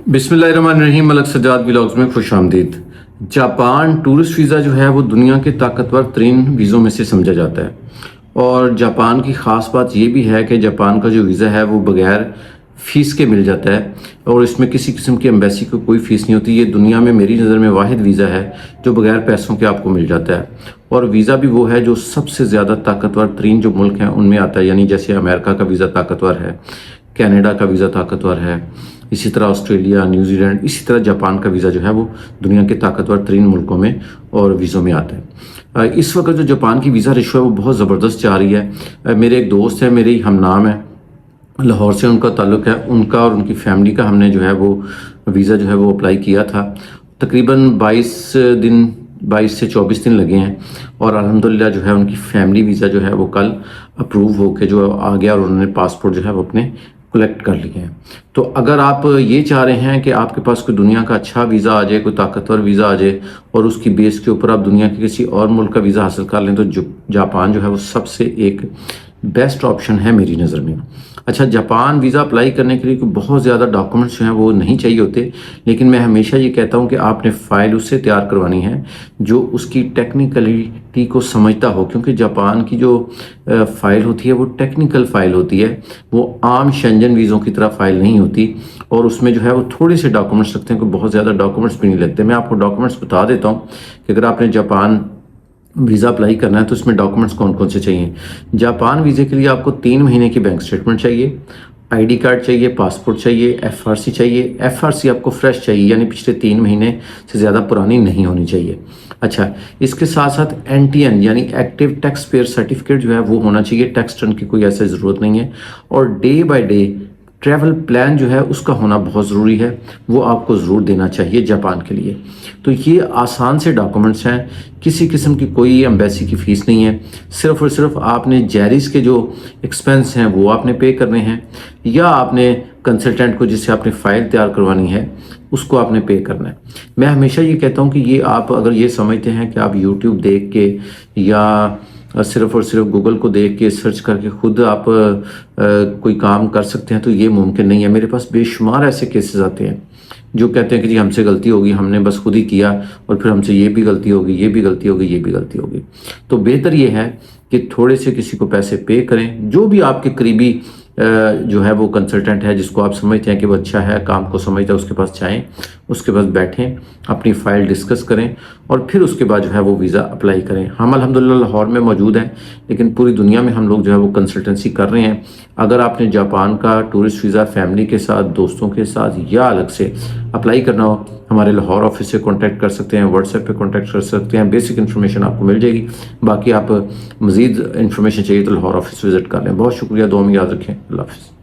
बिस्मिल्लाहिर्रहमानिर्रहीम। मलक सज्जाद व्लॉग्स में खुश आमदीद। जापान टूरिस्ट वीज़ा जो है वो दुनिया के ताकतवर तरीन वीज़ों में से समझा जाता है। और जापान की ख़ास बात ये भी है कि जापान का जो वीज़ा है वो बग़ैर फ़ीस के मिल जाता है और इसमें किसी किस्म की एम्बेसी को कोई फ़ीस नहीं होती। ये दुनिया में मेरी नज़र में वाहिद वीज़ा है जो बग़ैर पैसों के आपको मिल जाता है। और वीज़ा भी वो है जो सबसे ज़्यादा ताकतवर तरीन जो मुल्क हैं उनमें आता है। यानी जैसे अमेरिका का वीज़ा ताकतवर है, कनाडा का वीज़ा ताकतवर है, इसी तरह ऑस्ट्रेलिया, न्यूजीलैंड, इसी तरह जापान का वीज़ा जो है वो दुनिया के ताकतवर तरीन मुल्कों में और वीज़ों में आता है। इस वक्त जो जापान की वीज़ा रेशो है वो बहुत ज़बरदस्त जा रही है। मेरे एक दोस्त है, मेरे ही हम नाम है, लाहौर से उनका ताल्लुक़ है। उनका और उनकी फ़ैमिली का हमने जो है वो वीज़ा जो है वो अप्लाई किया था। तकरीबन 22 से 24 दिन लगे हैं और अल्हम्दुलिल्लाह जो है उनकी फ़ैमिली वीज़ा जो है वो कल अप्रूव होकर जो आ गया और उन्होंने पासपोर्ट जो है वो अपने कलेक्ट कर लिए हैं। तो अगर आप ये चाह रहे हैं कि आपके पास कोई दुनिया का अच्छा वीज़ा आ जाए, कोई ताकतवर वीज़ा आ जाए और उसकी बेस के ऊपर आप दुनिया के किसी और मुल्क का वीज़ा हासिल कर लें, तो जापान जो है वो सबसे एक बेस्ट ऑप्शन है मेरी नज़र में। अच्छा, जापान वीज़ा अप्लाई करने के लिए कोई बहुत ज़्यादा डॉक्यूमेंट्स जो हैं वो नहीं चाहिए होते, लेकिन मैं हमेशा ये कहता हूँ कि आपने फ़ाइल उससे तैयार करवानी है जो उसकी टेक्निकलिटी को समझता हो, क्योंकि जापान की जो फ़ाइल होती है वो टेक्निकल फ़ाइल होती है, वो आम शेंजन वीज़ों की तरह फ़ाइल नहीं होती और उसमें जो है वो थोड़े से डॉक्यूमेंट्स लगते हैं, कोई बहुत ज़्यादा डॉक्यूमेंट्स भी नहीं लगते। मैं आपको डॉक्यूमेंट्स बता देता हूँ कि अगर आपने जापान वीज़ा अप्लाई करना है तो इसमें डॉक्यूमेंट्स कौन कौन से चाहिए। जापान वीज़े के लिए आपको 3 महीने की बैंक स्टेटमेंट चाहिए, आईडी कार्ड चाहिए, पासपोर्ट चाहिए, एफआरसी चाहिए। एफआरसी आपको फ्रेश चाहिए, यानी पिछले 3 महीने से ज़्यादा पुरानी नहीं होनी चाहिए। अच्छा, इसके साथ साथ एनटीएन यानी एक्टिव टैक्स पेयर सर्टिफिकेट जो है वो होना चाहिए। टैक्स रिटर्न की कोई ऐसी ज़रूरत नहीं है। और day by day travel plan जो है उसका होना बहुत ज़रूरी है, वो आपको ज़रूर देना चाहिए जापान के लिए। तो ये आसान से डॉक्यूमेंट्स हैं, किसी किस्म की कोई एम्बेसी की फ़ीस नहीं है। सिर्फ़ और सिर्फ आपने जेरिस के जो एक्सपेंस हैं वो आपने पे करने हैं, या आपने कंसल्टेंट को जिससे आपने फ़ाइल तैयार करवानी है उसको आपने पे करना है। मैं हमेशा ये कहता हूँ कि ये आप अगर ये समझते हैं कि आप यूट्यूब देख के या सिर्फ़ और सिर्फ गूगल को देख के सर्च करके ख़ुद आप कोई काम कर सकते हैं, तो ये मुमकिन नहीं है। मेरे पास बेशुमार ऐसे केसेस आते हैं जो कहते हैं कि जी हमसे गलती होगी, हमने बस खुद ही किया और फिर हमसे ये भी गलती होगी, ये भी गलती होगी, ये भी गलती होगी। तो बेहतर ये है कि थोड़े से किसी को पैसे पे करें, जो भी आपके करीबी जो है वो कंसल्टेंट है जिसको आप समझते हैं कि वो अच्छा है, काम को समझता है, उसके पास जाएं, उसके पास बैठें, अपनी फ़ाइल डिस्कस करें और फिर उसके बाद जो है वो वीज़ा अप्लाई करें। हम अल्हम्दुलिल्लाह लाहौर में मौजूद हैं, लेकिन पूरी दुनिया में हम लोग जो है वो कंसल्टेंसी कर रहे हैं। अगर आपने जापान का टूरिस्ट वीज़ा फैमिली के साथ, दोस्तों के साथ या अलग से अप्लाई करना हो, हमारे लाहौर ऑफिस से कॉन्टैक्ट कर सकते हैं, व्हाट्सएप पे कॉन्टैक्ट कर सकते हैं। बेसिक इन्फॉर्मेशन आपको मिल जाएगी। बाकी आप मज़ीद इन्फॉर्मेशन चाहिए तो लाहौर ऑफिस विज़िट कर लें। बहुत शुक्रिया, दुआ में याद रखें। अल्लाह हाफ़िज़।